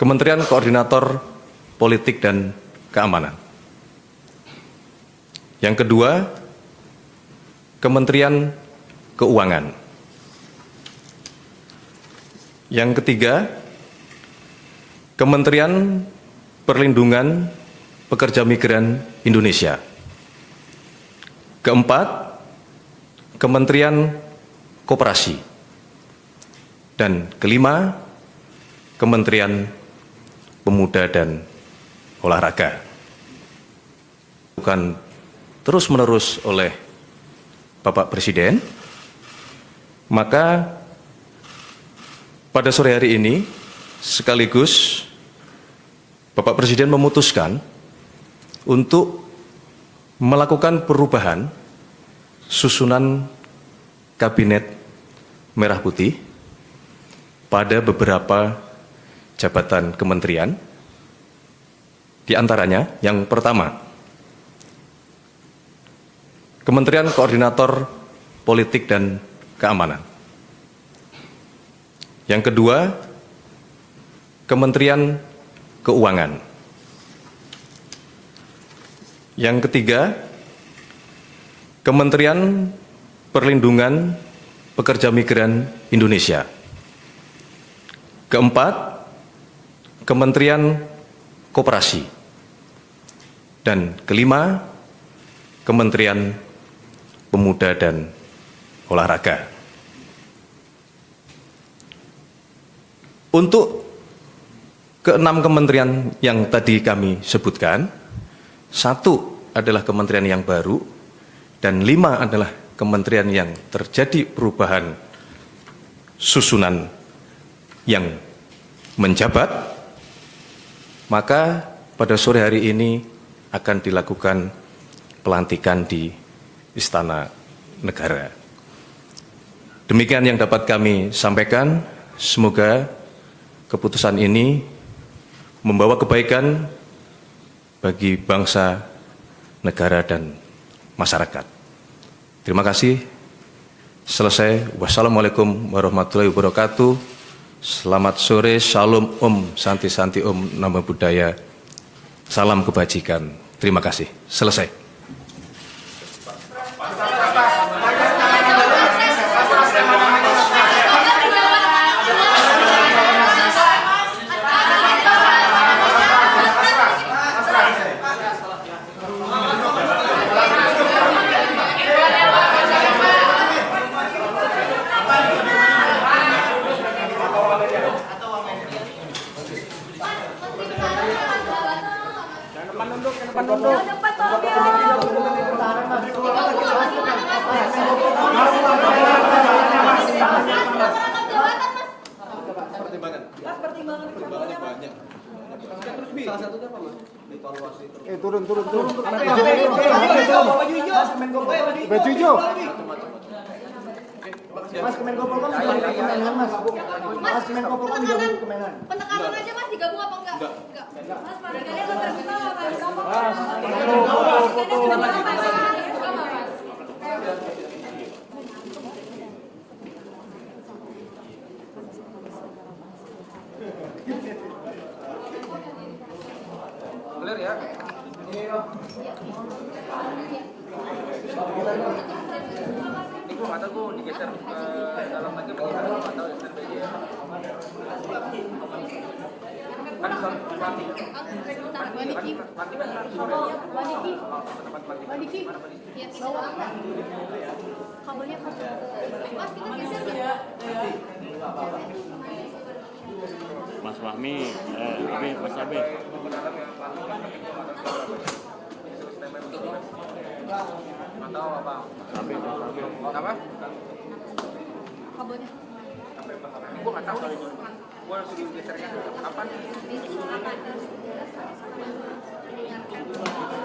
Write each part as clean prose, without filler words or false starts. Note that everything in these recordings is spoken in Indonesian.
Kementerian Koordinator Politik dan Keamanan. Yang kedua, Kementerian Keuangan. Yang ketiga, Kementerian Perlindungan Pekerja Migran Indonesia. Keempat, Kementerian Koperasi. Dan kelima, Kementerian Pemuda dan Olahraga. Bukan terus-menerus oleh Bapak Presiden, maka pada sore hari ini sekaligus Bapak Presiden memutuskan untuk melakukan perubahan susunan Kabinet Merah Putih pada beberapa jabatan kementerian. Di antaranya, yang pertama, Kementerian Koordinator Politik dan Keamanan. Yang kedua, Kementerian Keuangan. Yang ketiga, Kementerian Perlindungan Pekerja Migran Indonesia. Keempat, Kementerian Koperasi. Dan kelima, Kementerian Pemuda dan Olahraga. Untuk keenam kementerian yang tadi kami sebutkan, satu adalah kementerian yang baru, dan lima adalah kementerian yang terjadi perubahan susunan yang menjabat. Maka pada sore hari ini akan dilakukan pelantikan di Istana Negara. Demikian yang dapat kami sampaikan. Semoga keputusan ini membawa kebaikan bagi bangsa, negara, dan masyarakat. Terima kasih. Selesai. Wassalamualaikum warahmatullahi wabarakatuh. Selamat sore, Shalom Om, Santi Santi Om, Namo Buddhaya. Salam kebajikan. Terima kasih. Selesai. Salah satunya apa, Mas? Evaluasi. Turun. Baju hijau. Mas, Kemenkopol kan sudah di Kemenan, Mas. Mas, Kemenkopol kan juga di Kemenan. Penekanan aja, Mas, digabung apa enggak? Enggak. Mas, kalian kan terbuka apa? Clear ya? Ini gue nggak tahu, gue digeser ke dalam lagi bagaimana, gue nggak tahu ya strategi ya. Kan pelatih kan sore. Bandiki. Ya, kabelnya Mas, kita geser ya. Mas Fahmi, Mas Abe. Nggak tahu apa. Apa? Kabelnya. Gue nggak tahu dari ini. Gue langsung digesernya. Kapan?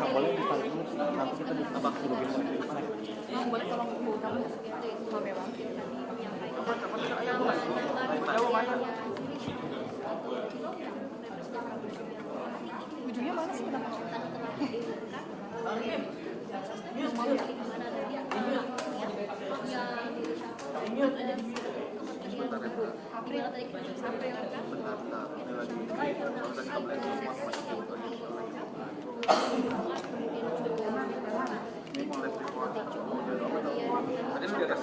Boleh ditarik dulu, nanti kita ditebak dulu bisa. Boleh tolong kamu sampai Bang. Ujungnya mana sih kita maksudkan? April tadi kita April kan? Tadi lu di atas.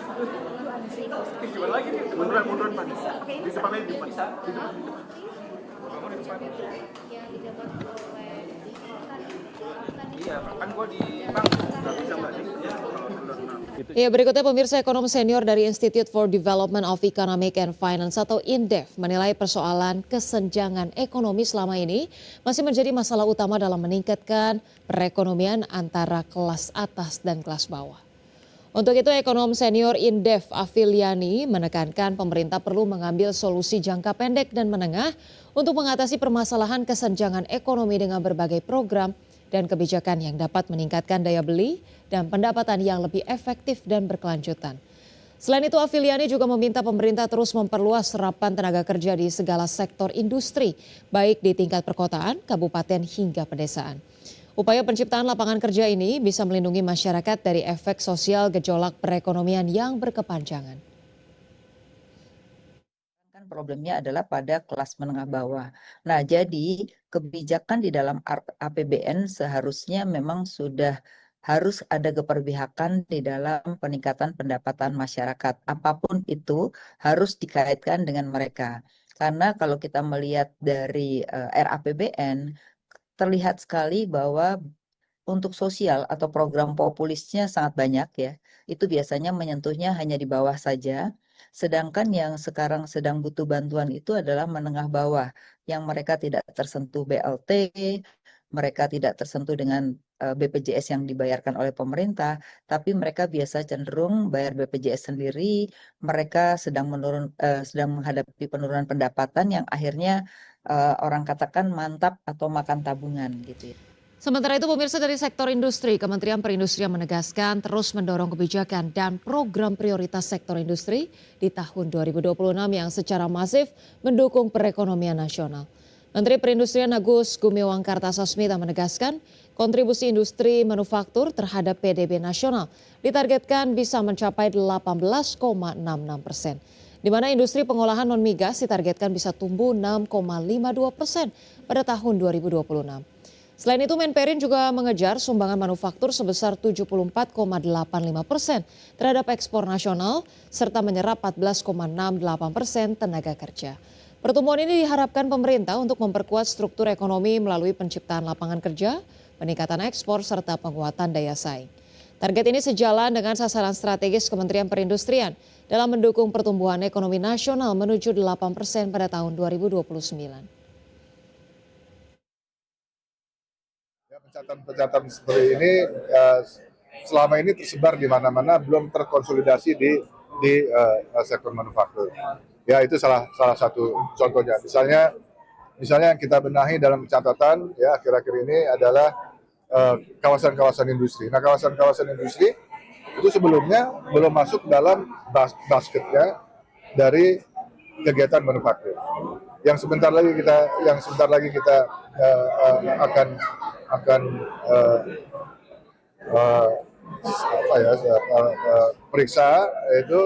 Gimana lagi nih? Munduran Pak. Di depan aja di depan. Kamu di depan. Iya, kan gua di panggung, nggak bisa Mbak. Ya, berikutnya pemirsa, ekonom senior dari Institute for Development of Economic and Finance atau INDEF menilai persoalan kesenjangan ekonomi selama ini masih menjadi masalah utama dalam meningkatkan perekonomian antara kelas atas dan kelas bawah. Untuk itu, ekonom senior INDEF Afiliani menekankan pemerintah perlu mengambil solusi jangka pendek dan menengah untuk mengatasi permasalahan kesenjangan ekonomi dengan berbagai program dan kebijakan yang dapat meningkatkan daya beli dan pendapatan yang lebih efektif dan berkelanjutan. Selain itu, Afiliani juga meminta pemerintah terus memperluas serapan tenaga kerja di segala sektor industri, baik di tingkat perkotaan, kabupaten hingga pedesaan. Upaya penciptaan lapangan kerja ini bisa melindungi masyarakat dari efek sosial gejolak perekonomian yang berkepanjangan. Problemnya adalah pada kelas menengah bawah. Nah, jadi kebijakan di dalam APBN seharusnya memang sudah harus ada keberpihakan di dalam peningkatan pendapatan masyarakat. Apapun itu harus dikaitkan dengan mereka. Karena kalau kita melihat dari RAPBN, terlihat sekali bahwa untuk sosial atau program populisnya sangat banyak ya. Itu biasanya menyentuhnya hanya di bawah saja. Sedangkan yang sekarang sedang butuh bantuan itu adalah menengah bawah. Yang mereka tidak tersentuh BLT, mereka tidak tersentuh dengan BPJS yang dibayarkan oleh pemerintah, tapi mereka biasa cenderung bayar BPJS sendiri. Mereka sedang menghadapi penurunan pendapatan yang akhirnya orang katakan mantap atau makan tabungan gitu ya. Sementara itu, pemirsa, dari sektor industri, Kementerian Perindustrian menegaskan terus mendorong kebijakan dan program prioritas sektor industri di tahun 2026 yang secara masif mendukung perekonomian nasional. Menteri Perindustrian Agus Gumiwang Kartasasmita menegaskan kontribusi industri manufaktur terhadap PDB nasional ditargetkan bisa mencapai 18,66%. Di mana industri pengolahan non-migas ditargetkan bisa tumbuh 6,52% pada tahun 2026. Selain itu, Menperin juga mengejar sumbangan manufaktur sebesar 74,85% terhadap ekspor nasional serta menyerap 14,68% tenaga kerja. Pertumbuhan ini diharapkan pemerintah untuk memperkuat struktur ekonomi melalui penciptaan lapangan kerja, peningkatan ekspor serta penguatan daya saing. Target ini sejalan dengan sasaran strategis Kementerian Perindustrian dalam mendukung pertumbuhan ekonomi nasional menuju 8% pada tahun 2029. Pencatatan seperti ini selama ini tersebar di mana-mana, belum terkonsolidasi di sektor manufaktur. Ya, itu salah satu contohnya. Misalnya yang kita benahi dalam pencatatan ya akhir-akhir ini adalah kawasan-kawasan industri. Nah, kawasan-kawasan industri itu sebelumnya belum masuk dalam basketnya dari kegiatan manufaktur. Yang sebentar lagi kita akan periksa, yaitu